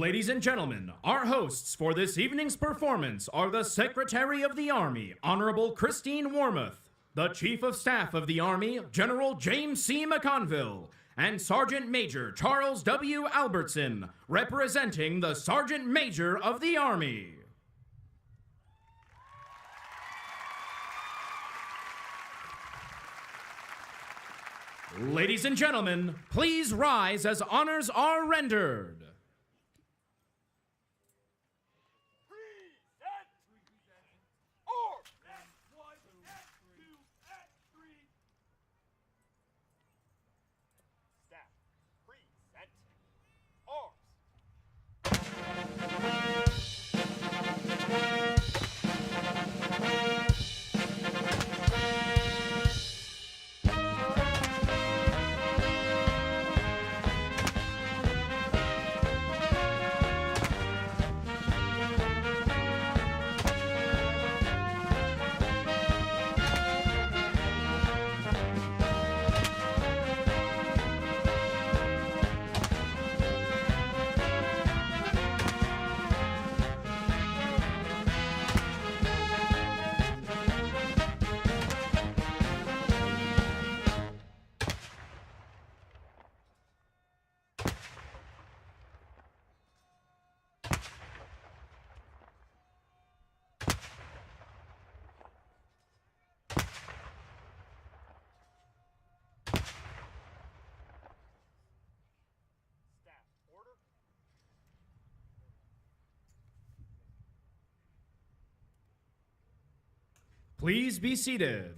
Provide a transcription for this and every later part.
Ladies and gentlemen, our hosts for this evening's performance are the Secretary of the Army, Honorable Christine Wormuth, the Chief of Staff of the Army, General James C. McConville, and Sergeant Major Charles W. Albertson, representing the Sergeant Major of the Army. Ladies and gentlemen, please rise as honors are rendered. Please be seated.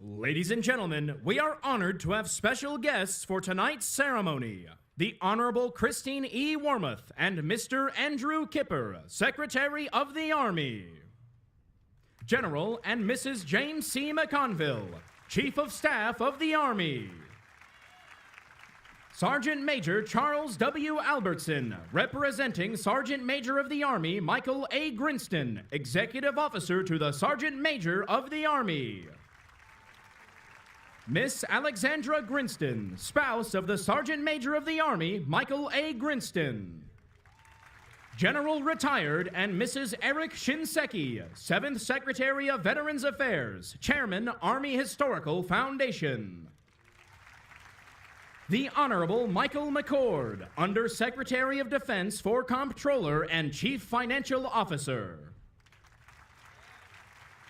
Ladies and gentlemen, we are honored to have special guests for tonight's ceremony. The Honorable Christine E. Wormuth and Mr. Andrew Kipper, Secretary of the Army. General and Mrs. James C. McConville, Chief of Staff of the Army. Sergeant Major Charles W. Albertson, representing Sergeant Major of the Army Michael A. Grinston, Executive Officer to the Sergeant Major of the Army. Miss Alexandra Grinston, spouse of the Sergeant Major of the Army, Michael A. Grinston. General Retired and Mrs. Eric Shinseki, 7th Secretary of Veterans Affairs, Chairman, Army Historical Foundation. The Honorable Michael McCord, Under Secretary of Defense for Comptroller and Chief Financial Officer.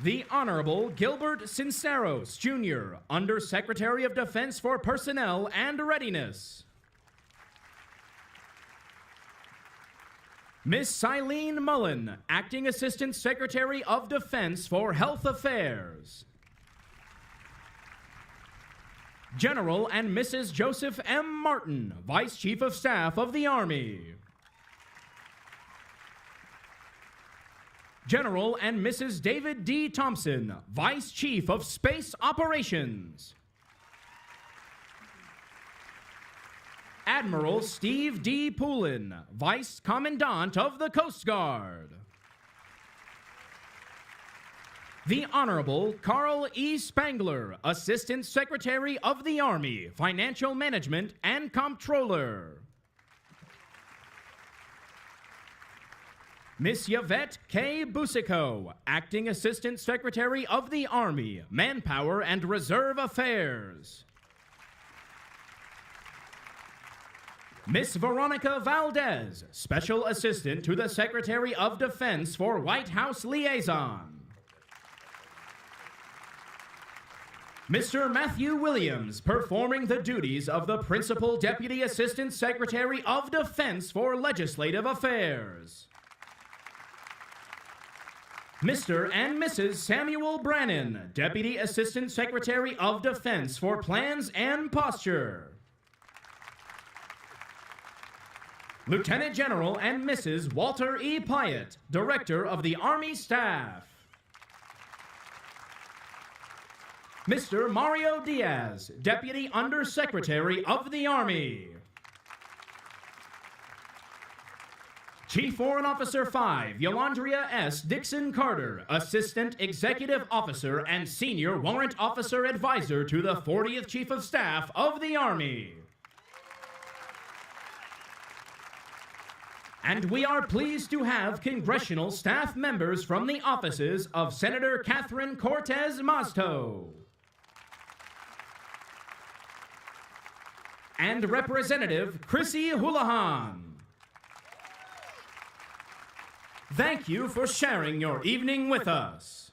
The Honorable Gilbert Cinceros, Jr., Under Secretary of Defense for Personnel and Readiness. Miss Eileen Mullen, Acting Assistant Secretary of Defense for Health Affairs. General and Mrs. Joseph M. Martin, Vice Chief of Staff of the Army. General and Mrs. David D. Thompson, Vice Chief of Space Operations. Admiral Steve D. Poulin, Vice Commandant of the Coast Guard. The Honorable Carl E. Spangler, Assistant Secretary of the Army, Financial Management and Comptroller. Miss Yvette K. Busico, Acting Assistant Secretary of the Army, Manpower and Reserve Affairs. Miss Veronica Valdez, Special Assistant to the Secretary of Defense for White House Liaison. Mr. Matthew Williams, performing the duties of the Principal Deputy Assistant Secretary of Defense for Legislative Affairs. Mr. and Mrs. Samuel Brannon, Deputy Assistant Secretary of Defense for Plans and Posture. Lieutenant General and Mrs. Walter E. Pyatt, Director of the Army Staff. Mr. Mario Diaz, Deputy Undersecretary of the Army. Chief Foreign Officer 5, Yolandria S. Dixon Carter, Assistant Executive Officer and Senior Warrant Officer Advisor to the 40th Chief of Staff of the Army. And we are pleased to have congressional staff members from the offices of Senator Catherine Cortez Masto and Representative Chrissy Houlihan. Thank you for sharing your evening with us.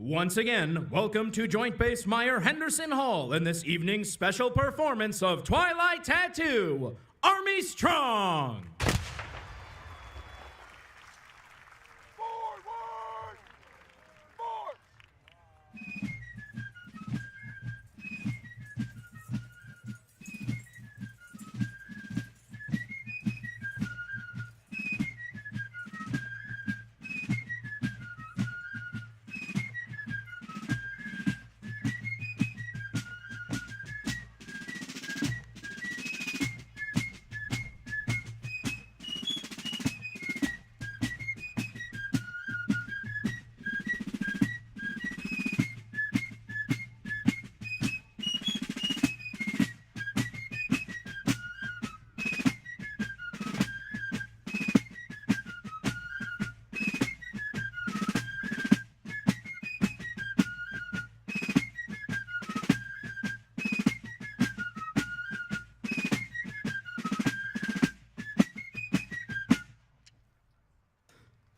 Once again, welcome to Joint Base Myer, Henderson Hall, in this evening's special performance of Twilight Tattoo, Army Strong! Forward! March!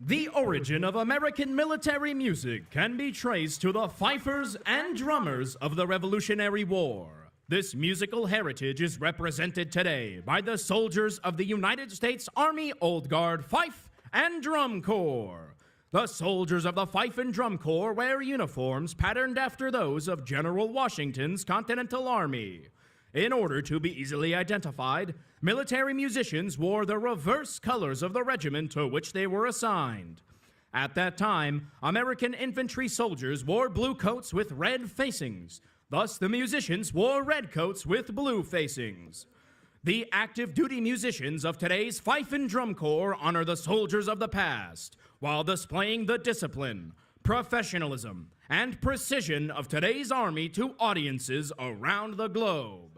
The origin of American military music can be traced to the fifers and drummers of the Revolutionary War. This musical heritage is represented today by the soldiers of the United States Army Old Guard Fife and Drum Corps. The soldiers of the Fife and Drum Corps wear uniforms patterned after those of General Washington's Continental Army. In order to be easily identified, military musicians wore the reverse colors of the regiment to which they were assigned. At that time, American infantry soldiers wore blue coats with red facings. Thus, the musicians wore red coats with blue facings. The active duty musicians of today's Fife and Drum Corps honor the soldiers of the past, while displaying the discipline, professionalism, and precision of today's Army to audiences around the globe.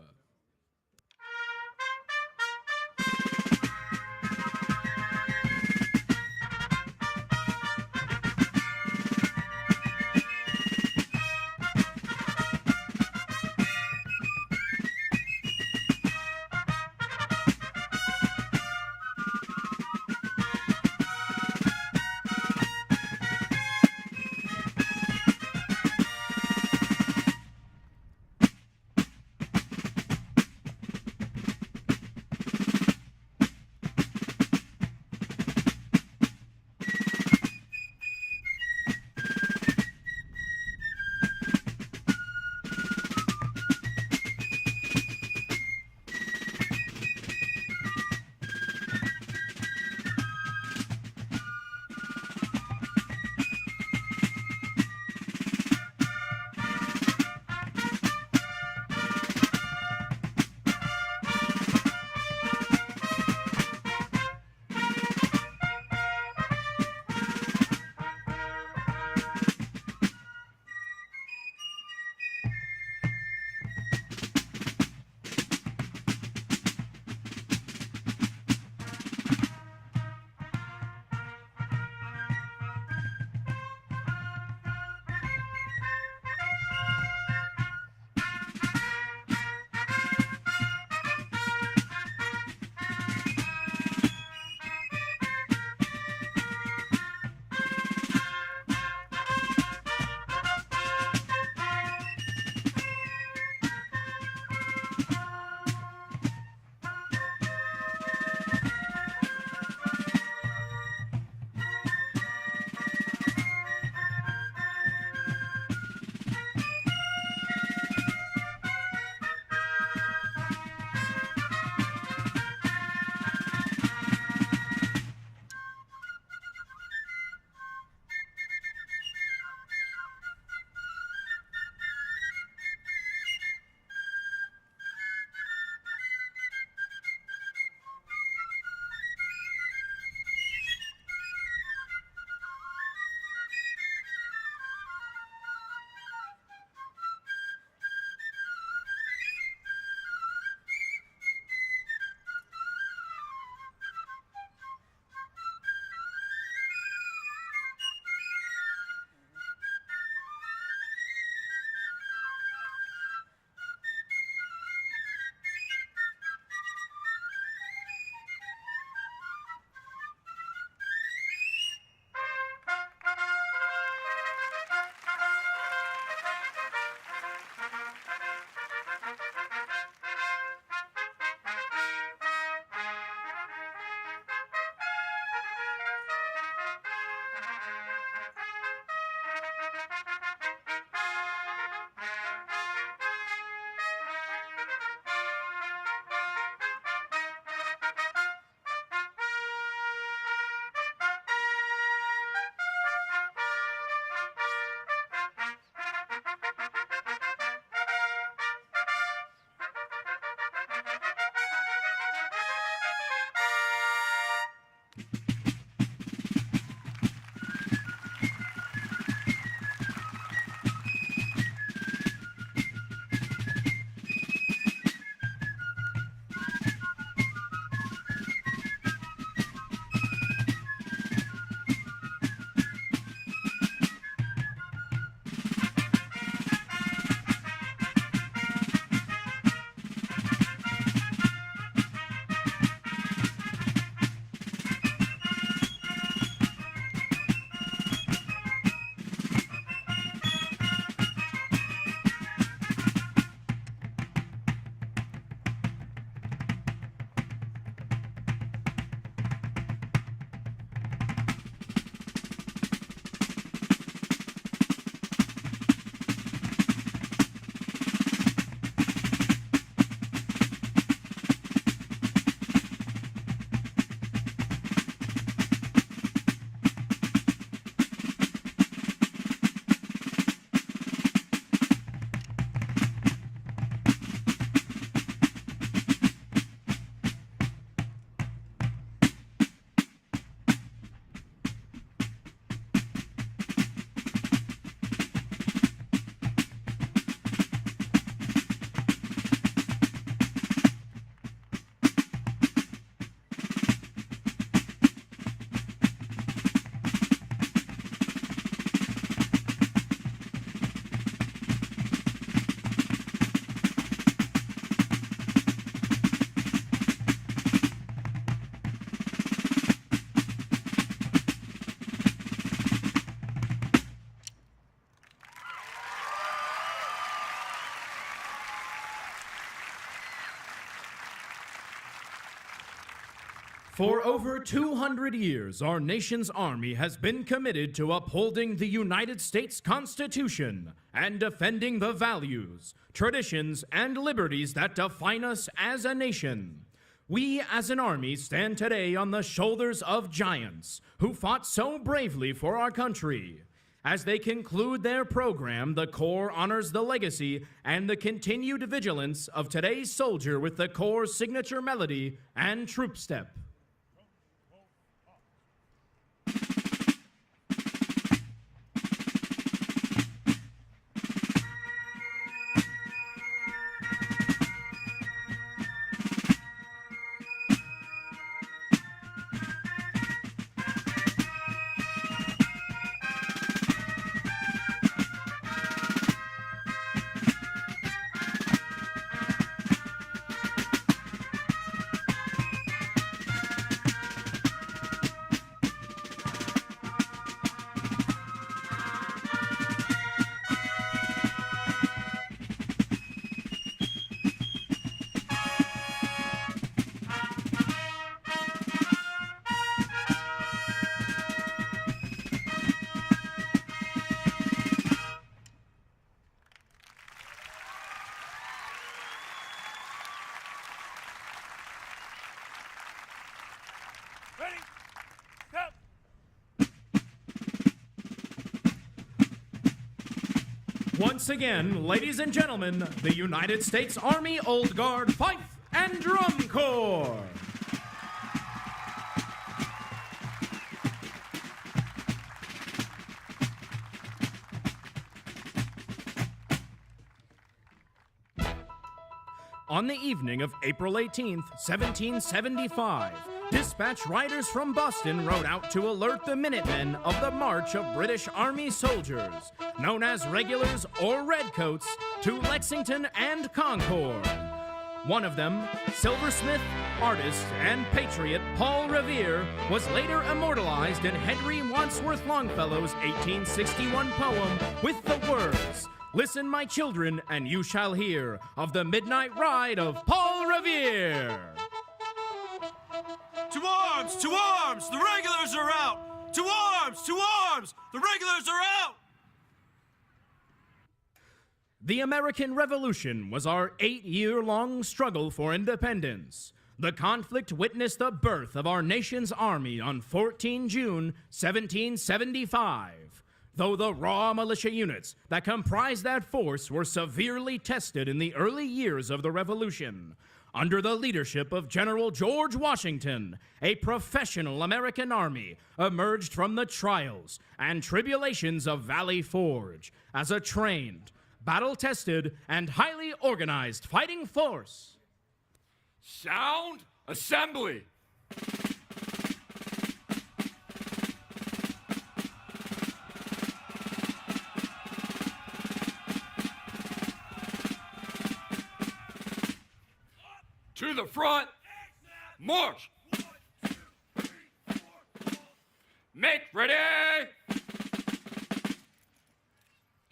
For over 200 years, our nation's Army has been committed to upholding the United States Constitution and defending the values, traditions, and liberties that define us as a nation. We as an Army stand today on the shoulders of giants who fought so bravely for our country. As they conclude their program, the Corps honors the legacy and the continued vigilance of today's soldier with the Corps' signature melody and troop step. Ready, step. Once again, ladies and gentlemen, the United States Army Old Guard Fife and Drum Corps. On the evening of April 18th, 1775, dispatch riders from Boston rode out to alert the Minutemen of the march of British Army soldiers, known as regulars or redcoats, to Lexington and Concord. One of them, silversmith, artist, and patriot Paul Revere, was later immortalized in Henry Wadsworth Longfellow's 1861 poem with the words, "Listen, my children, and you shall hear of the midnight ride of Paul Revere." To arms! To arms! The regulars are out! To arms! To arms! The regulars are out! The American Revolution was our 8-year-long struggle for independence. The conflict witnessed the birth of our nation's army on 14 June 1775. Though the raw militia units that comprised that force were severely tested in the early years of the Revolution, under the leadership of General George Washington, a professional American army emerged from the trials and tribulations of Valley Forge as a trained, battle-tested, and highly organized fighting force. Sound assembly. To the front, march. Make ready.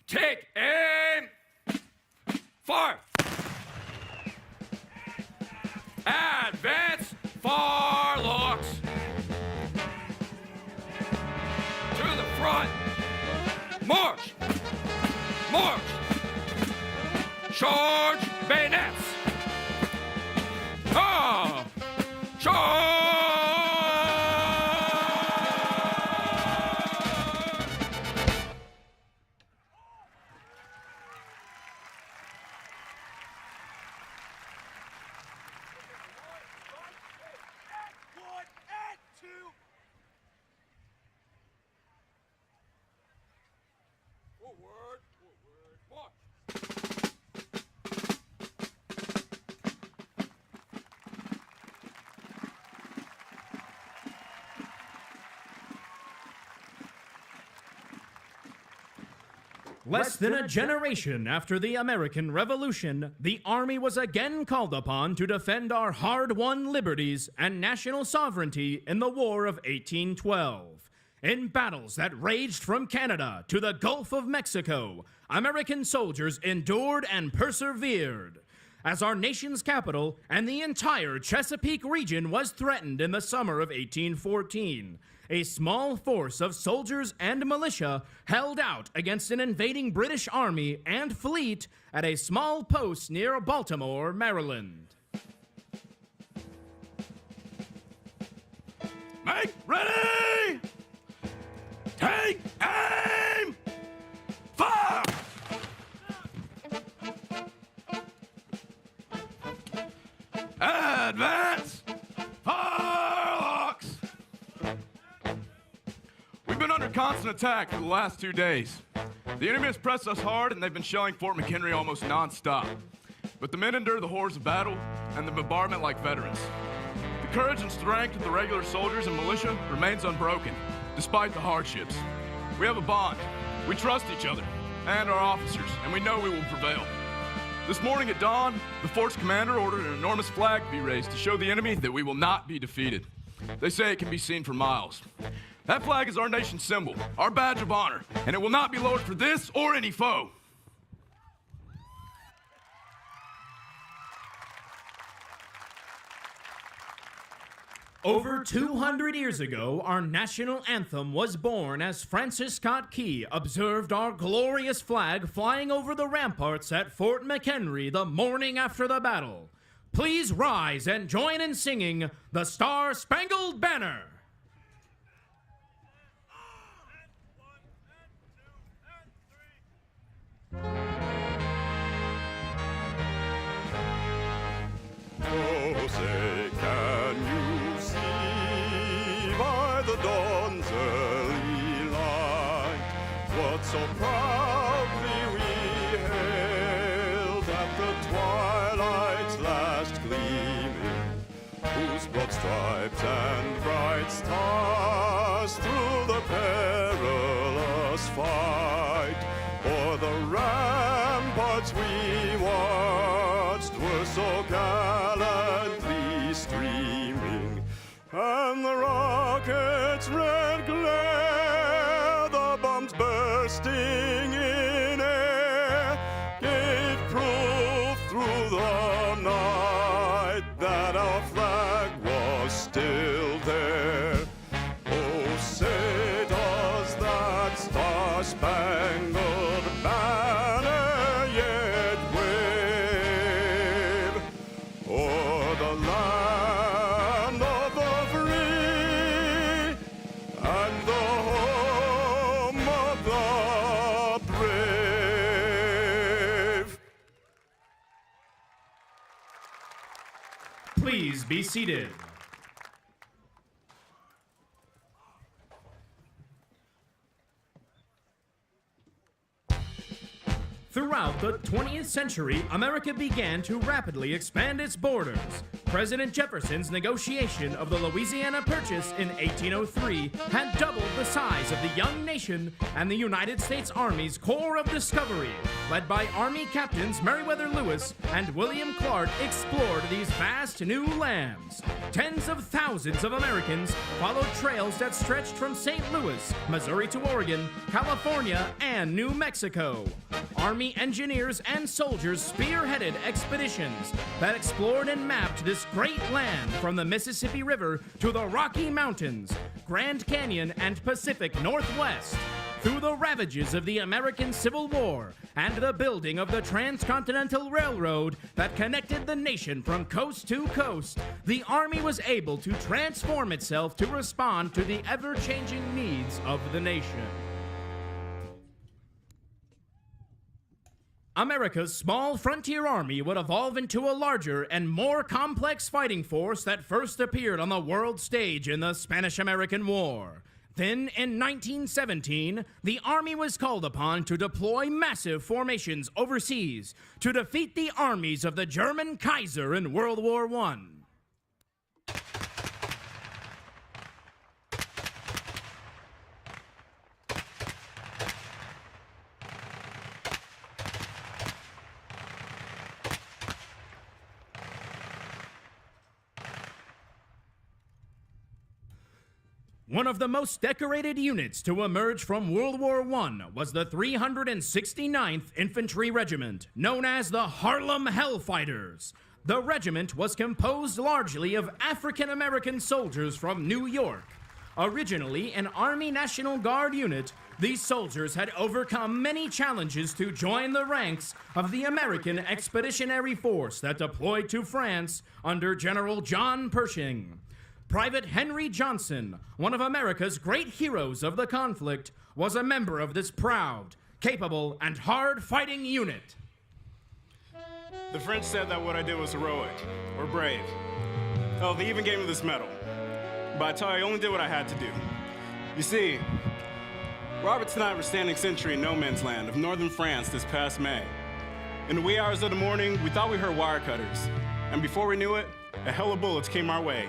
Take aim. Fire. Advance. Farlocks. To the front, march. March. Charge bayonets. Ah! Charge! One and two. Forward, march. Less than a generation after the American Revolution, the Army was again called upon to defend our hard-won liberties and national sovereignty in the War of 1812. In battles that raged from Canada to the Gulf of Mexico, American soldiers endured and persevered. as our nation's capital and the entire Chesapeake region was threatened in the summer of 1814. A small force of soldiers and militia held out against an invading British army and fleet at a small post near Baltimore, Maryland. Make ready! Take aim! Fire! Advance! Firelocks! We've been under constant attack for the last 2 days. The enemy has pressed us hard and they've been shelling Fort McHenry almost non-stop. But the men endure the horrors of battle and the bombardment like veterans. The courage and strength of the regular soldiers and militia remains unbroken, despite the hardships. We have a bond. We trust each other and our officers, and we know we will prevail. This morning at dawn, the fort's commander ordered an enormous flag to be raised to show the enemy that we will not be defeated. They say it can be seen for miles. That flag is our nation's symbol, our badge of honor, and it will not be lowered for this or any foe. Over 200 years ago, our national anthem was born as Francis Scott Key observed our glorious flag flying over the ramparts at Fort McHenry the morning after the battle. Please rise and join in singing the Star-Spangled Banner. Oh, say, can you see by the dawn's early light what so proudly we hailed at the twilight's last gleaming, whose broad stripes and bright stars through the perilous fight o'er the ramparts we watched were so gallantly streaming, and the rockets' red glare, the bombs bursting in air, gave proof through the night that our flag was still there. Oh, say does that star-spangled banner yet wave o'er the land of the free and the home of the brave? Please be seated. Throughout the 20th century, America began to rapidly expand its borders. President Jefferson's negotiation of the Louisiana Purchase in 1803 had doubled the size of the young nation, and the United States Army's Corps of Discovery, led by Army Captains Meriwether Lewis and William Clark, explored these vast new lands. Tens of thousands of Americans followed trails that stretched from St. Louis, Missouri to Oregon, California, and New Mexico. Army engineers and soldiers spearheaded expeditions that explored and mapped this great land from the Mississippi River to the Rocky Mountains, Grand Canyon, and Pacific Northwest. Through the ravages of the American Civil War and the building of the Transcontinental Railroad that connected the nation from coast to coast, the Army was able to transform itself to respond to the ever-changing needs of the nation. America's small frontier army would evolve into a larger and more complex fighting force that first appeared on the world stage in the Spanish-American War. Then, in 1917, the Army was called upon to deploy massive formations overseas to defeat the armies of the German Kaiser in World War I. One of the most decorated units to emerge from World War I was the 369th Infantry Regiment, known as the Harlem Hellfighters. The regiment was composed largely of African-American soldiers from New York. Originally an Army National Guard unit, these soldiers had overcome many challenges to join the ranks of the American Expeditionary Force that deployed to France under General John Pershing. Private Henry Johnson, one of America's great heroes of the conflict, was a member of this proud, capable, and hard-fighting unit. The French said that what I did was heroic, or brave. Oh, they even gave me this medal. But I tell you, I only did what I had to do. You see, Roberts and I were standing sentry in no man's land of northern France this past May. In the wee hours of the morning, we thought we heard wire cutters. And before we knew it, a hell of bullets came our way.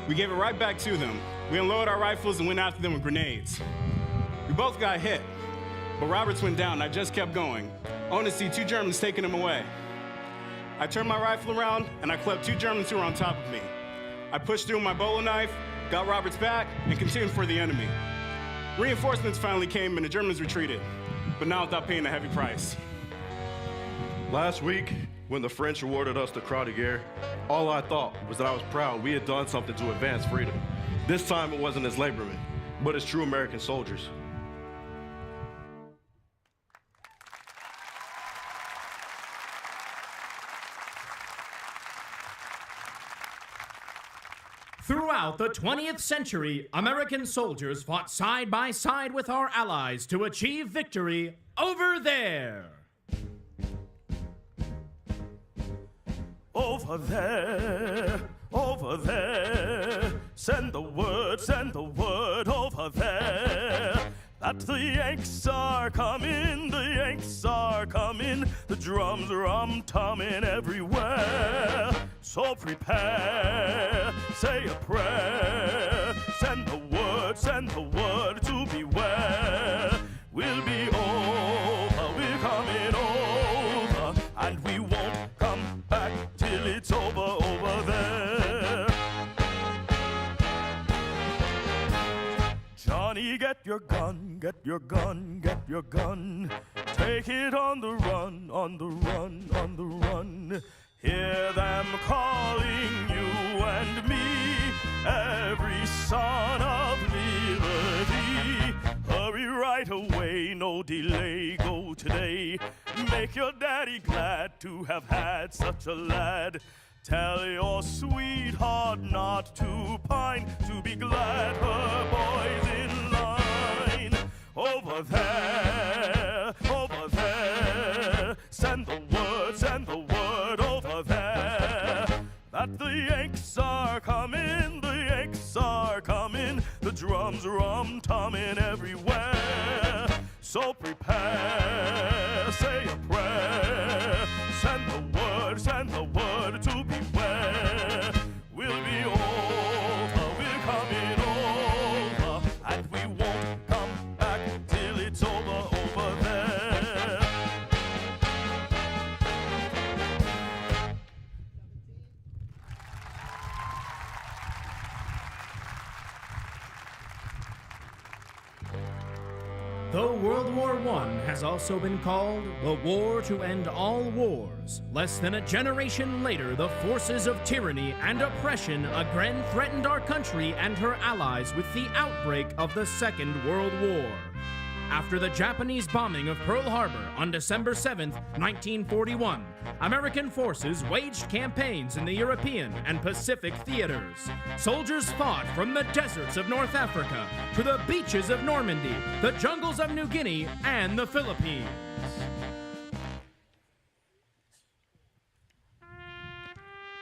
We gave it right back to them. We unloaded our rifles and went after them with grenades. We both got hit, but Roberts went down and I just kept going, only to see 2 Germans taking him away. I turned my rifle around and I clubbed 2 Germans who were on top of me. I pushed through my bolo knife, got Roberts back, and continued for the enemy. Reinforcements finally came and the Germans retreated, but not without paying a heavy price. Last week, when the French awarded us the Croix de Guerre, all I thought was that I was proud we had done something to advance freedom. This time it wasn't as labormen, but as true American soldiers. Throughout the 20th century, American soldiers fought side by side with our allies to achieve victory over there. Over there, send the word over there. That the Yanks are coming, the drums rum-tumming everywhere. So prepare, say a prayer, send the word to beware. We'll be over, we're coming over, and we won't come back till it's over there. Johnny, get your gun, get your gun, get your gun. Take it on the run, on the run, on the run. Hear them calling you and me, every son of liberty. Hurry right away, no delay, go today. Make your daddy glad to have had such a lad. Tell your sweetheart not to pine, to be glad her boy's in line. Over there, send the word over there. That the Yanks are coming, the drums rum-tumming everywhere. So prepare, say a prayer, send the word to beware. We'll be over, we're coming over, and we won't come back till it's over there. Though World War I has also been called the war to end all wars, less than a generation later, the forces of tyranny and oppression again threatened our country and her allies with the outbreak of the Second World War. After the Japanese bombing of Pearl Harbor on December 7, 1941, American forces waged campaigns in the European and Pacific theaters. Soldiers fought from the deserts of North Africa to the beaches of Normandy, the jungles of New Guinea, and the Philippines.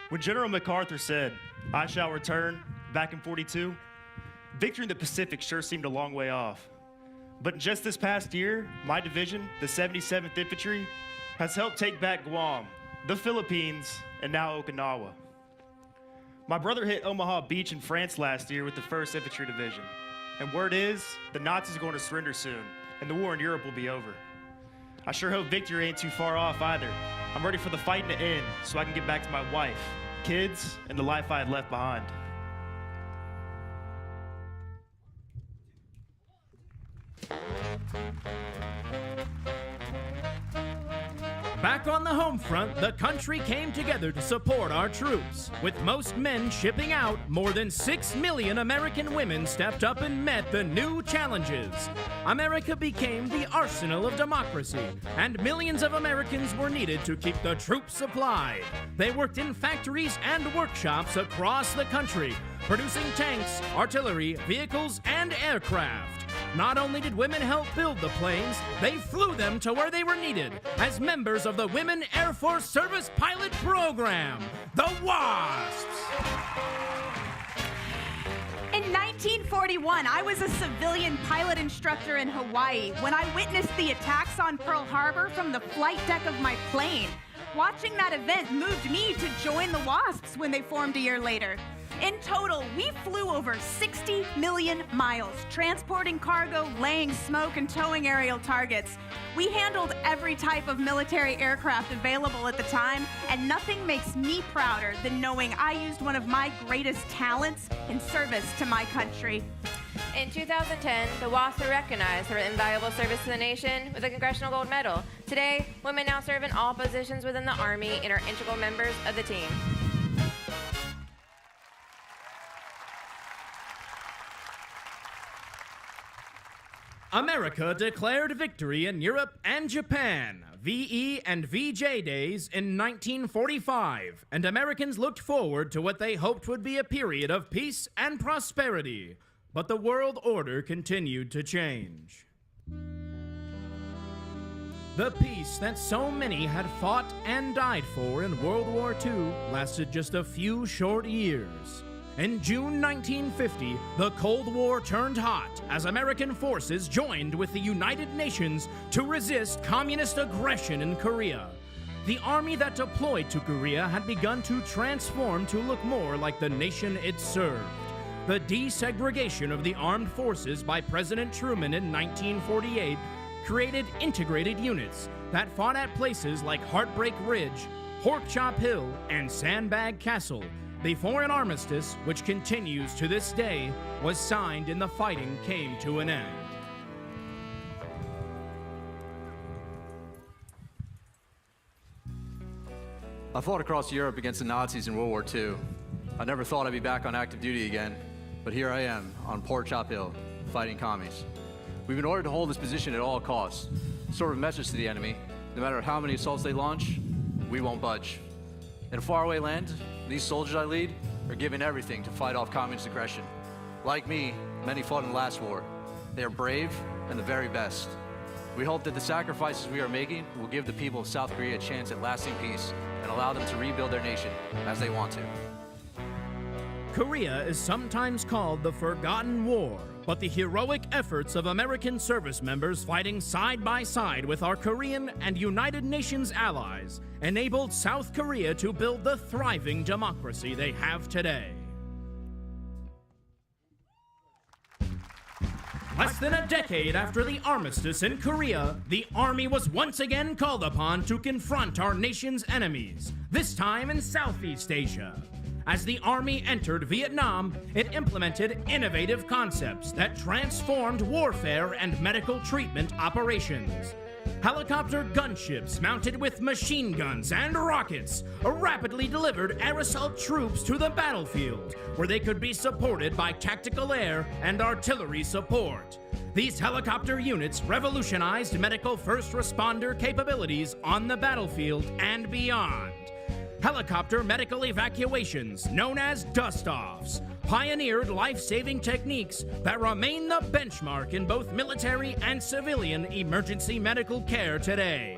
When General MacArthur said, "I shall return," back in '42, victory in the Pacific sure seemed a long way off. But just this past year, my division, the 77th Infantry, has helped take back Guam, the Philippines, and now Okinawa. My brother hit Omaha Beach in France last year with the 1st Infantry Division. And word is, the Nazis are going to surrender soon, and the war in Europe will be over. I sure hope victory ain't too far off either. I'm ready for the fighting to end so I can get back to my wife, kids, and the life I had left behind. Back on the home front, the country came together to support our troops. With most men shipping out, more than 6 million American women stepped up and met the new challenges. America became the arsenal of democracy, and millions of Americans were needed to keep the troops supplied. They worked in factories and workshops across the country, producing tanks, artillery, vehicles, and aircraft. Not only did women help build the planes, they flew them to where they were needed as members of the Women Air Force Service Pilot Program, the WASPs. In 1941, I was a civilian pilot instructor in Hawaii when I witnessed the attacks on Pearl Harbor from the flight deck of my plane. Watching that event moved me to join the WASPs when they formed a year later. In total, we flew over 60 million miles, transporting cargo, laying smoke, and towing aerial targets. We handled every type of military aircraft available at the time, and nothing makes me prouder than knowing I used one of my greatest talents in service to my country. In 2010, the WASPs were recognized for invaluable service to the nation with a Congressional Gold Medal. Today, women now serve in all positions within the Army and are integral members of the team. America declared victory in Europe and Japan, VE and VJ days in 1945, and Americans looked forward to what they hoped would be a period of peace and prosperity. But the world order continued to change. The peace that so many had fought and died for in World War II lasted just a few short years. In June 1950, the Cold War turned hot as American forces joined with the United Nations to resist communist aggression in Korea. The army that deployed to Korea had begun to transform to look more like the nation it served. The desegregation of the armed forces by President Truman in 1948 created integrated units that fought at places like Heartbreak Ridge, Porkchop Hill, and Sandbag Castle, before an armistice, which continues to this day, was signed and the fighting came to an end. I fought across Europe against the Nazis in World War II. I never thought I'd be back on active duty again, but here I am on Porkchop Hill, fighting commies. We've been ordered to hold this position at all costs, sort of a message to the enemy. No matter how many assaults they launch, we won't budge. In a faraway land, these soldiers I lead are giving everything to fight off communist aggression. Like me, many fought in the last war. They are brave and the very best. We hope that the sacrifices we are making will give the people of South Korea a chance at lasting peace and allow them to rebuild their nation as they want to. Korea is sometimes called the Forgotten War, but the heroic efforts of American service members fighting side by side with our Korean and United Nations allies enabled South Korea to build the thriving democracy they have today. Less than a decade after the armistice in Korea, the Army was once again called upon to confront our nation's enemies, this time in Southeast Asia. As the Army entered Vietnam, it implemented innovative concepts that transformed warfare and medical treatment operations. Helicopter gunships mounted with machine guns and rockets rapidly delivered air assault troops to the battlefield, where they could be supported by tactical air and artillery support. These helicopter units revolutionized medical first responder capabilities on the battlefield and beyond. Helicopter medical evacuations, known as dust-offs, pioneered life-saving techniques that remain the benchmark in both military and civilian emergency medical care today.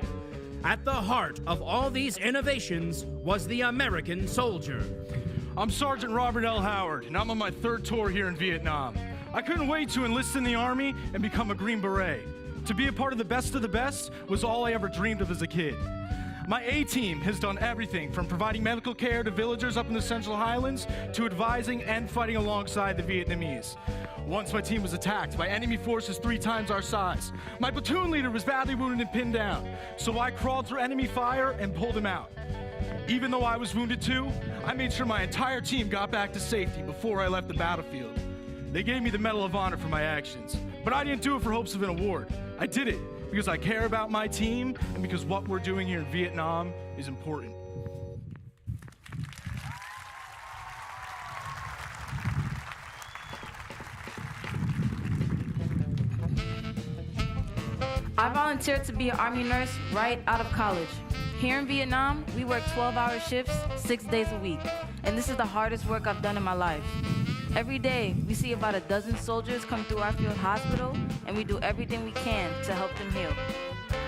At the heart of all these innovations was the American soldier. I'm Sergeant Robert L. Howard, and I'm on my third tour here in Vietnam. I couldn't wait to enlist in the Army and become a Green Beret. To be a part of the best was all I ever dreamed of as a kid. My A-team has done everything from providing medical care to villagers up in the Central Highlands to advising and fighting alongside the Vietnamese. Once my team was attacked by enemy forces 3 times our size. My platoon leader was badly wounded and pinned down, so I crawled through enemy fire and pulled him out. Even though I was wounded too, I made sure my entire team got back to safety before I left the battlefield. They gave me the Medal of Honor for my actions, but I didn't do it for hopes of an award. I did it because I care about my team and because what we're doing here in Vietnam is important. I volunteered to be an Army nurse right out of college. Here in Vietnam, we work 12-hour shifts, 6 days a week, and this is the hardest work I've done in my life. Every day, we see about a dozen soldiers come through our field hospital, and we do everything we can to help them heal.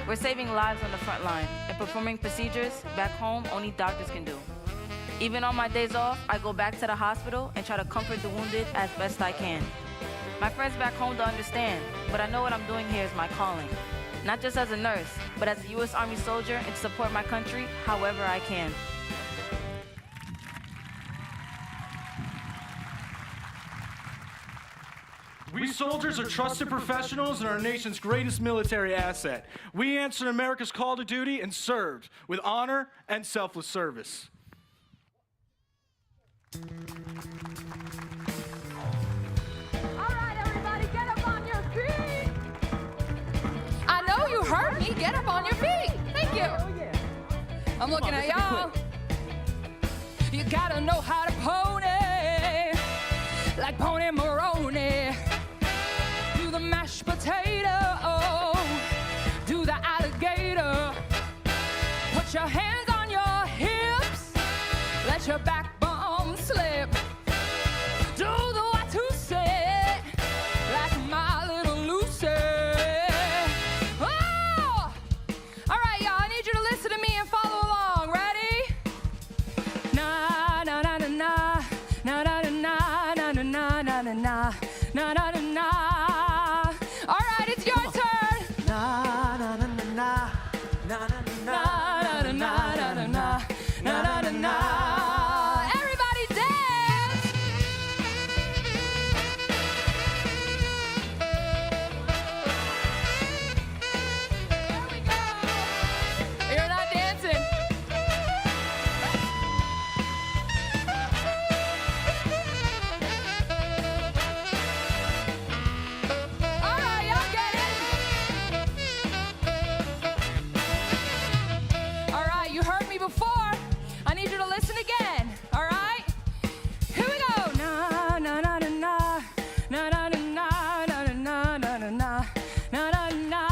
We're saving lives on the front line and performing procedures back home only doctors can do. Even on my days off, I go back to the hospital and try to comfort the wounded as best I can. My friends back home don't understand, but I know what I'm doing here is my calling. Not just as a nurse, but as a U.S. Army soldier and to support my country however I can. We soldiers are trusted professionals and our nation's greatest military asset. We answered America's call to duty and served with honor and selfless service. I know you heard me. Get up on your feet. Thank you. I'm looking at y'all. You gotta know how to pony, like Pony Maroney. Do the mashed potato, do the alligator. Put your hands on your hips, let your backbone slip. Do the Watusi, like my little Lucy. Oh! All right, y'all, I need you to listen to me and follow along. Ready? Na na na na na na na na na na na na na na na na na. All right, it's your turn. Na na na na na na na na na na na na na na na. Everybody dance. There we go. You're not dancing. All right, y'all get it. All right, you heard me before. I need you to listen again. All right? Here we go. Na na na na na na na na na na na na na na na na.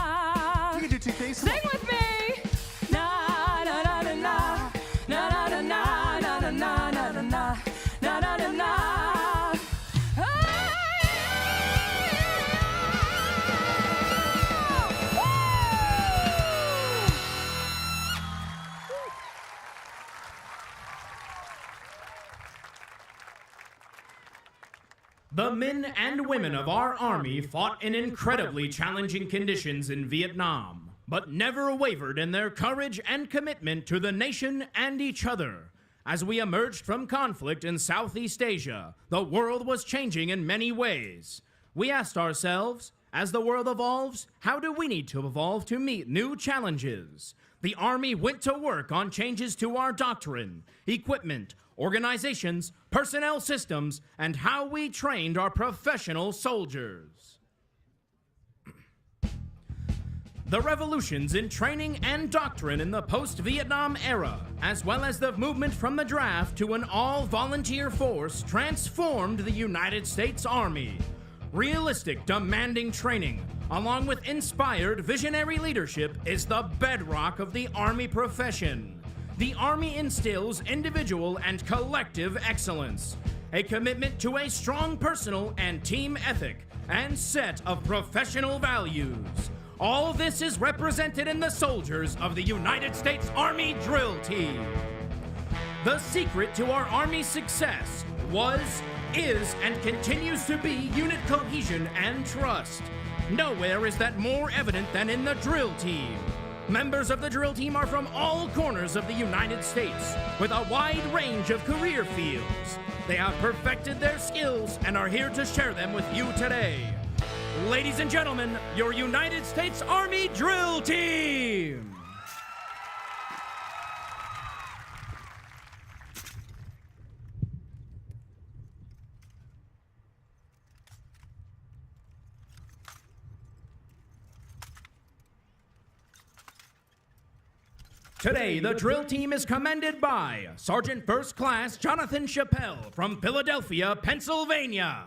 You can do two things. Sing with me. Na na na na na na na na na na na na na na na na na. The men and women of our Army fought in incredibly challenging conditions in Vietnam, but never wavered in their courage and commitment to the nation and each other. As we emerged from conflict in Southeast Asia, the world was changing in many ways. We asked ourselves, as the world evolves, how do we need to evolve to meet new challenges? The Army went to work on changes to our doctrine, equipment, organizations, personnel systems, and how we trained our professional soldiers. The revolutions in training and doctrine in the post-Vietnam era, as well as the movement from the draft to an all-volunteer force, transformed the United States Army. Realistic, demanding training, along with inspired, visionary leadership, is the bedrock of the Army profession. The Army instills individual and collective excellence, a commitment to a strong personal and team ethic, and set of professional values. All this is represented in the soldiers of the United States Army Drill Team. The secret to our Army's success was, is, and continues to be unit cohesion and trust. Nowhere is that more evident than in the drill team. Members of the drill team are from all corners of the United States, with a wide range of career fields. They have perfected their skills and are here to share them with you today. Ladies and gentlemen, your United States Army Drill Team! Today, the drill team is commended by Sergeant First Class Jonathan Chappelle from Philadelphia, Pennsylvania.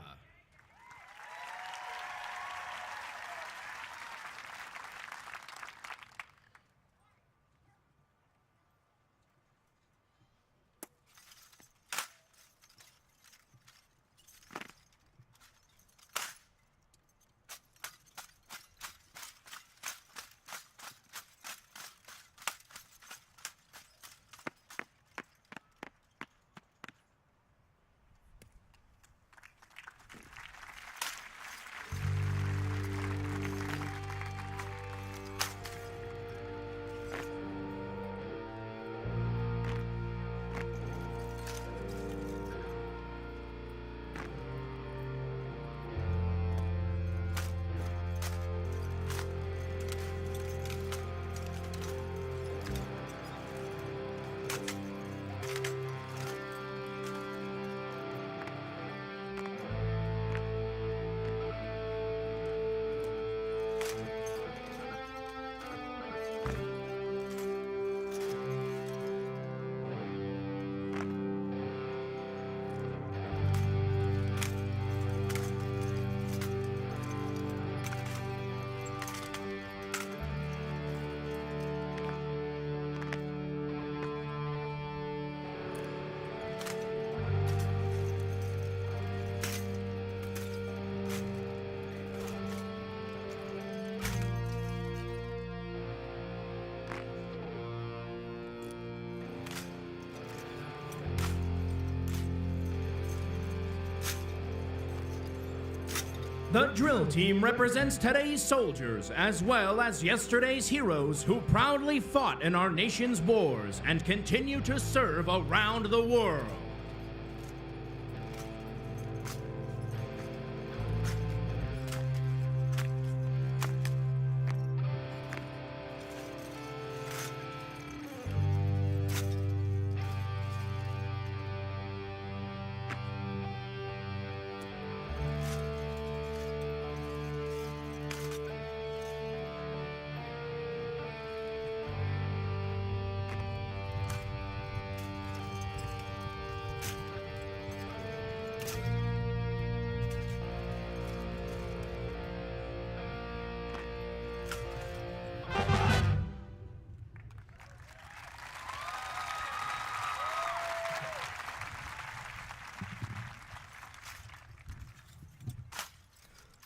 The drill team represents today's soldiers as well as yesterday's heroes who proudly fought in our nation's wars and continue to serve around the world.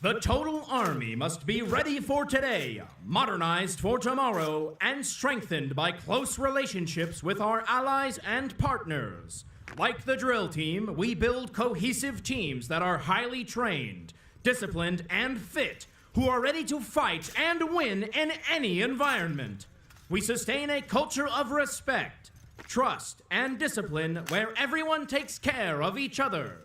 The total Army must be ready for today, modernized for tomorrow, and strengthened by close relationships with our allies and partners. Like the drill team, we build cohesive teams that are highly trained, disciplined, and fit, who are ready to fight and win in any environment. We sustain a culture of respect, trust, and discipline where everyone takes care of each other.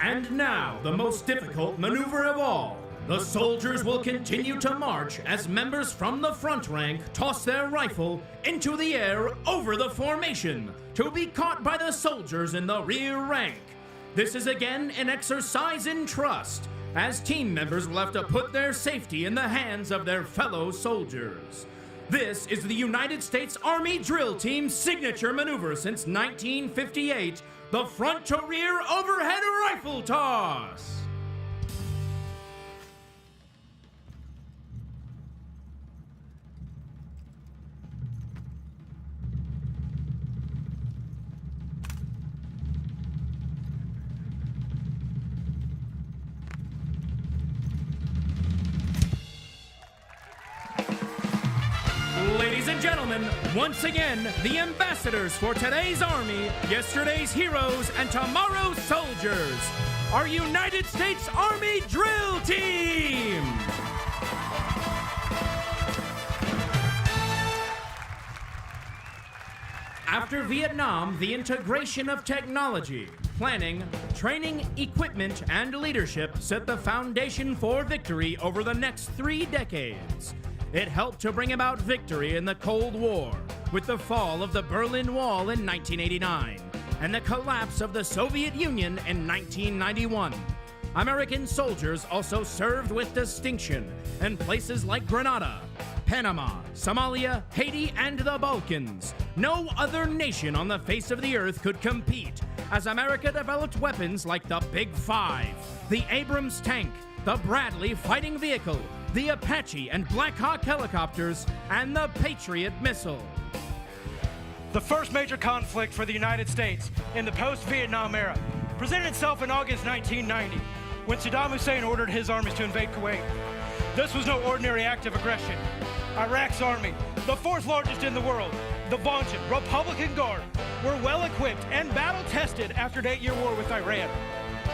And now, the most difficult maneuver of all. The soldiers will continue to march as members from the front rank toss their rifle into the air over the formation to be caught by the soldiers in the rear rank. This is again an exercise in trust, as team members will have to put their safety in the hands of their fellow soldiers. This is the United States Army Drill Team's signature maneuver since 1958, the front to rear overhead rifle toss. Ladies and gentlemen, once again, the ambassadors for today's Army, yesterday's heroes, and tomorrow's soldiers, our United States Army Drill Team! After Vietnam, the integration of technology, planning, training, equipment, and leadership set the foundation for victory over the next 3 decades. It helped to bring about victory in the Cold War, with the fall of the Berlin Wall in 1989 and the collapse of the Soviet Union in 1991. American soldiers also served with distinction in places like Grenada, Panama, Somalia, Haiti, and the Balkans. No other nation on the face of the earth could compete, as America developed weapons like the Big Five, the Abrams tank, the Bradley fighting vehicle, the Apache and Black Hawk helicopters, and the Patriot missile. The first major conflict for the United States in the post-Vietnam era presented itself in August 1990, when Saddam Hussein ordered his armies to invade Kuwait. This was no ordinary act of aggression. Iraq's army, the 4th largest in the world, the vaunted Republican Guard, were well-equipped and battle-tested after an 8-year war with Iran.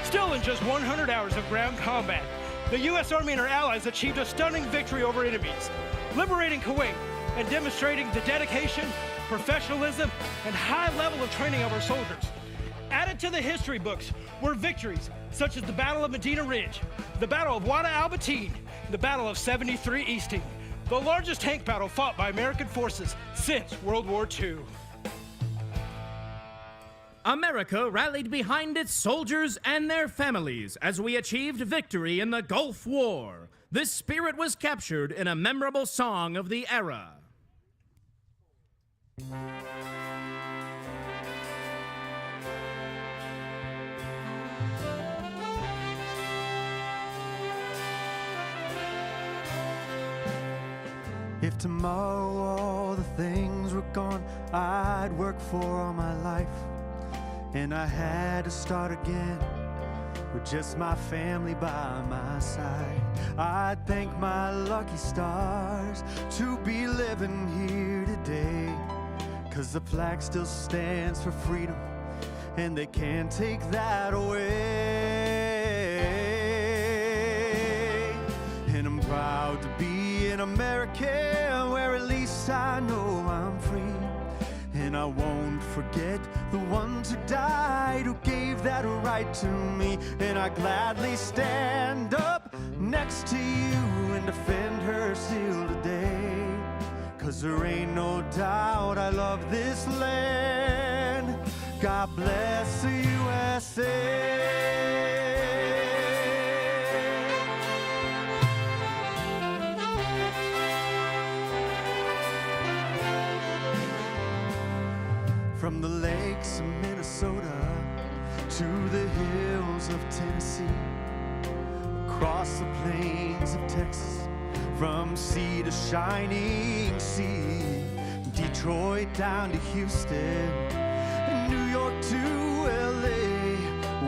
Still, in just 100 hours of ground combat, the U.S. Army and our allies achieved a stunning victory over enemies, liberating Kuwait and demonstrating the dedication, professionalism, and high level of training of our soldiers. Added to the history books were victories such as the Battle of Medina Ridge, the Battle of Wada al-Batin, the Battle of 73 Easting, the largest tank battle fought by American forces since World War II. America rallied behind its soldiers and their families as we achieved victory in the Gulf War. This spirit was captured in a memorable song of the era. If tomorrow all the things were gone I'd work for all my life, and I had to start again with just my family by my side, I'd thank my lucky stars to be living here today, 'cause the flag still stands for freedom and they can't take that away. And I'm proud to be an American where at least I know I'm free. And I won't forget the ones who died, who gave that right to me. And I gladly stand up next to you and defend her still today. 'Cause there ain't no doubt I love this land. God bless the USA. From the lakes of Minnesota to the hills of Tennessee, across the plains of Texas, from sea to shining sea, Detroit down to Houston, and New York to LA.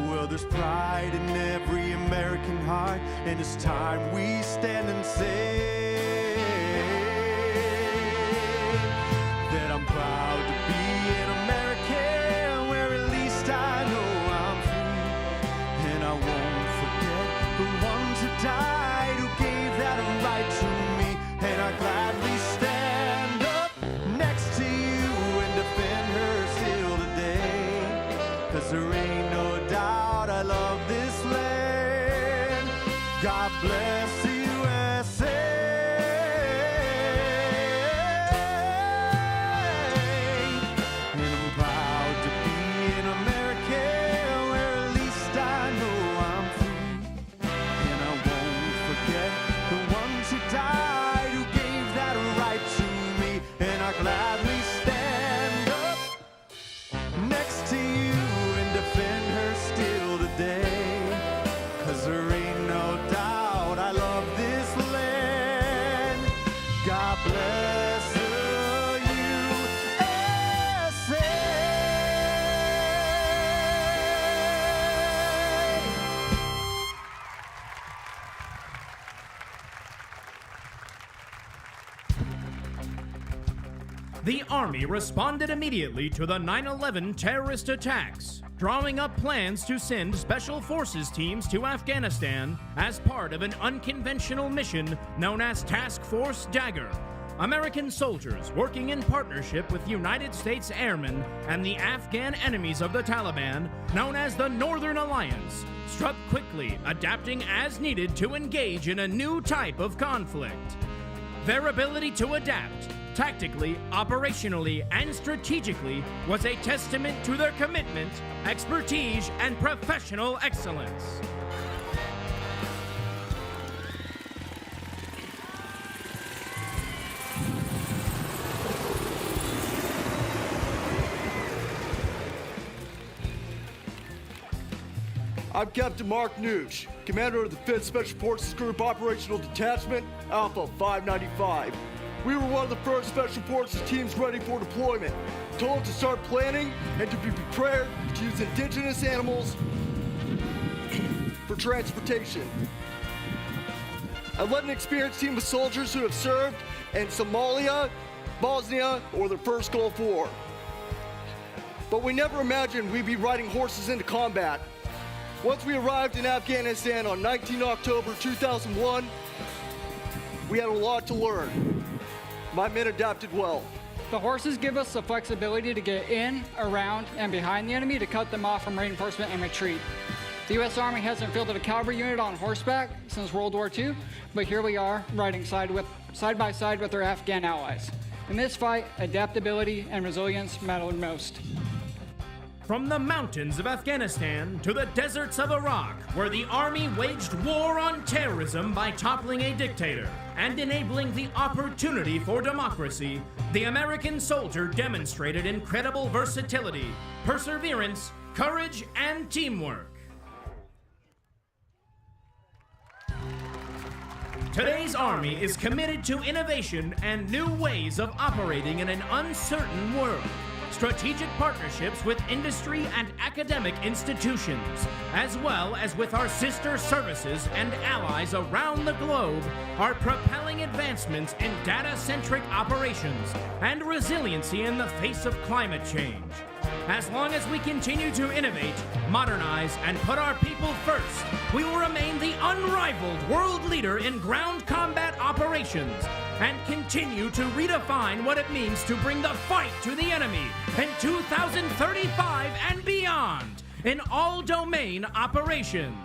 Well, there's pride in every American heart, and it's time we stand and say that I'm proud to be an American where at least I know I'm free. And I won't forget the ones who died, who gave that right to me. And I gladly stand up next to you and defend her still today. 'Cause there ain't no doubt I love this God bless the USA. And I'm proud to be an American, where at least I know I'm free. And I won't forget the ones who died, who gave that right to me. And I gladly stand up next to you and defend her still today. 'Cause there ain't no doubt I love this land. God bless the USA. The Army responded immediately to the 9/11 terrorist attacks, drawing up plans to send Special Forces teams to Afghanistan as part of an unconventional mission known as Task Force Dagger. American soldiers working in partnership with United States airmen and the Afghan enemies of the Taliban, known as the Northern Alliance, struck quickly, adapting as needed to engage in a new type of conflict. Their ability to adapt, tactically, operationally, and strategically, was a testament to their commitment, expertise, and professional excellence. I'm Captain Mark Nooch, commander of the 5th Special Forces Group Operational Detachment, Alpha 595. We were one of the first Special Forces teams ready for deployment, told to start planning and to be prepared to use indigenous animals for transportation. I led an experienced team of soldiers who have served in Somalia, Bosnia, or the First Gulf War. But we never imagined we'd be riding horses into combat. Once we arrived in Afghanistan on 19 October 2001, we had a lot to learn. My men adapted well. The horses give us the flexibility to get in, around, and behind the enemy to cut them off from reinforcement and retreat. The U.S. Army hasn't fielded a cavalry unit on horseback since World War II, but here we are, riding side by side with our Afghan allies. In this fight, adaptability and resilience mattered most. From the mountains of Afghanistan to the deserts of Iraq, where the Army waged war on terrorism by toppling a dictator and enabling the opportunity for democracy, the American soldier demonstrated incredible versatility, perseverance, courage, and teamwork. Today's Army is committed to innovation and new ways of operating in an uncertain world. Strategic partnerships with industry and academic institutions, as well as with our sister services and allies around the globe, are propelling advancements in data-centric operations and resiliency in the face of climate change. As long as we continue to innovate, modernize, and put our people first, we will remain the unrivaled world leader in ground combat operations and continue to redefine what it means to bring the fight to the enemy in 2035 and beyond in all domain operations.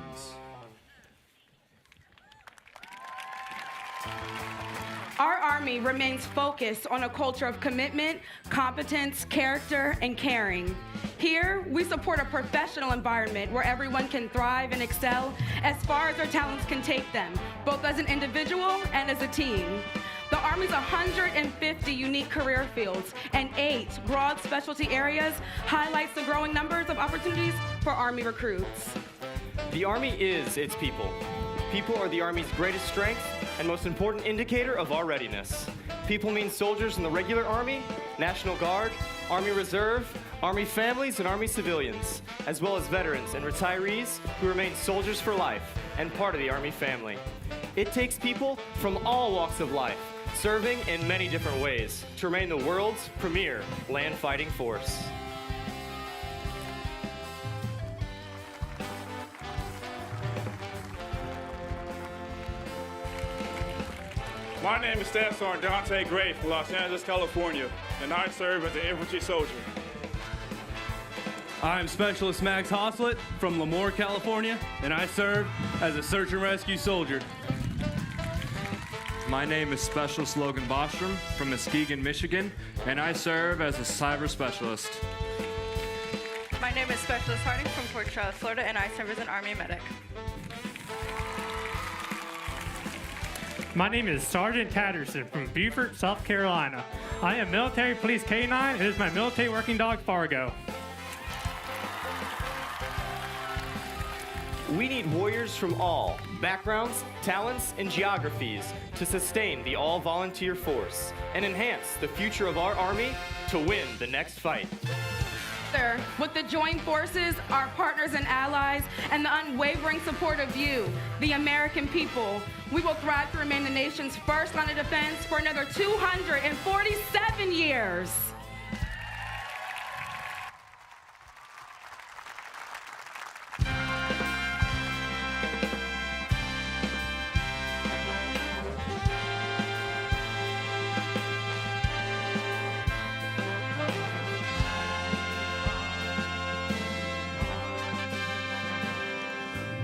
Our Army remains focused on a culture of commitment, competence, character, and caring. Here, we support a professional environment where everyone can thrive and excel as far as their talents can take them, both as an individual and as a team. The Army's 150 unique career fields and 8 broad specialty areas highlights the growing numbers of opportunities for Army recruits. The Army is its people. People are the Army's greatest strength and most important indicator of our readiness. People mean soldiers in the regular Army, National Guard, Army Reserve, Army families, and Army civilians, as well as veterans and retirees who remain soldiers for life and part of the Army family. It takes people from all walks of life, serving in many different ways, to remain the world's premier land fighting force. My name is Staff Sergeant Dante Gray from Los Angeles, California, and I serve as an infantry soldier. I'm Specialist Max Hoslett from Lemoore, California, and I serve as a search and rescue soldier. My name is Specialist Logan Bostrom from Muskegon, Michigan, and I serve as a cyber specialist. My name is Specialist Harding from Port Charlotte, Florida, and I serve as an Army medic. My name is Sergeant Tatterson from Beaufort, South Carolina. I am Military Police K-9, and it is my military working dog, Fargo. We need warriors from all backgrounds, talents, and geographies to sustain the all-volunteer force and enhance the future of our Army to win the next fight. With the joint forces, our partners and allies, and the unwavering support of you, the American people, we will thrive to remain the nation's first line of defense for another 247 years.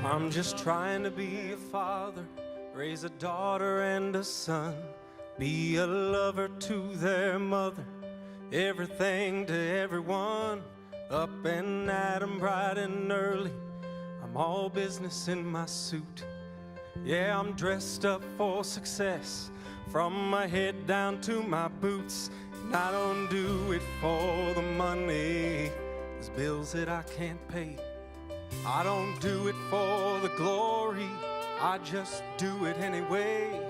I'm just trying to be a father, raise a daughter and a son, be a lover to their mother, everything to everyone, up and at 'em bright and early. I'm all business in my suit. Yeah, I'm dressed up for success, from my head down to my boots. And I don't do it for the money, there's bills that I can't pay. I don't do it for the glory, I just do it anyway.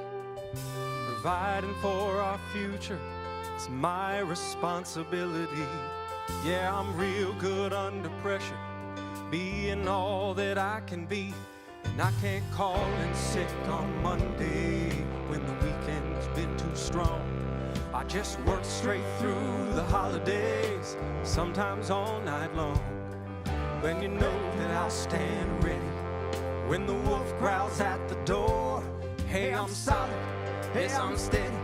Providing for our future, it's my responsibility. Yeah, I'm real good under pressure, being all that I can be. And I can't call in sick on Monday when the weekend's been too strong. I just work straight through the holidays, sometimes all night long. When you know that I'll stand ready when the wolf growls at the door. Hey, I'm solid, yes, I'm steady,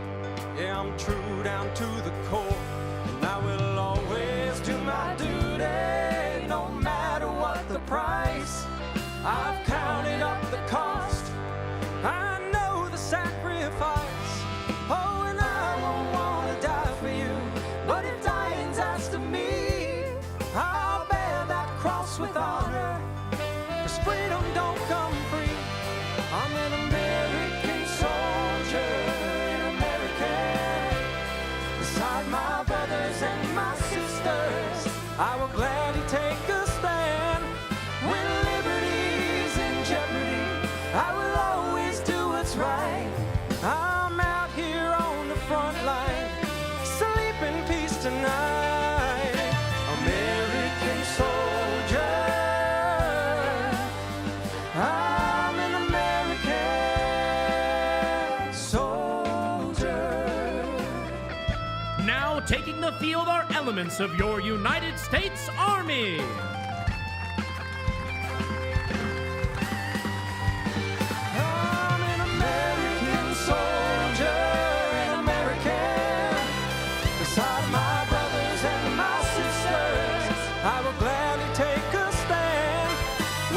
yeah, I'm true down to the core. And I will always do my duty, no matter what the price. I've counted up the cost, I know the sacrifice. Oh, and I won't want to die for you, but if dying's asked of me, I'll bear that cross with honor, 'cause freedom don't come free. I'm an American soldier, an American. Beside my brothers and my sisters, I will gladly take a stand. When liberty's in jeopardy, I will always do what's right. I'm out here on the front line, sleep in peace tonight. American soldier, I'm an American soldier. Now taking the field are elements of your United States Army. I'm an American soldier, an American. Beside my brothers and my sisters, I will gladly take a stand.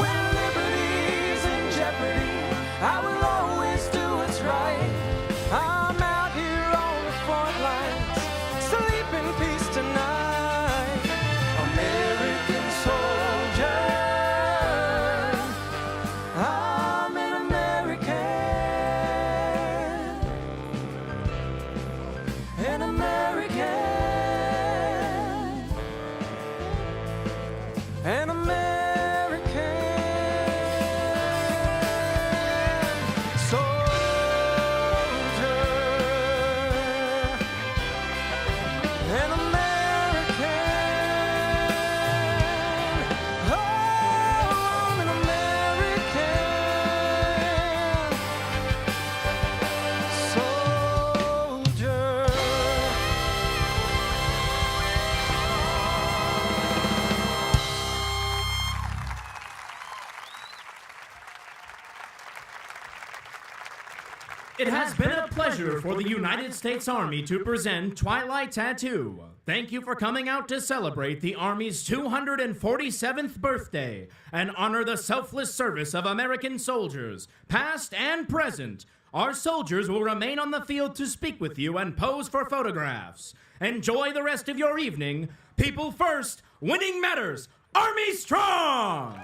When liberty's in jeopardy, I will always do what's right. I'm out here on the front lines, sleep in peace tonight. American soldier. It has been a pleasure for the United States Army to present Twilight Tattoo. Thank you for coming out to celebrate the Army's 247th birthday and honor the selfless service of American soldiers, past and present. Our soldiers will remain on the field to speak with you and pose for photographs. Enjoy the rest of your evening. People first, winning matters. Army strong!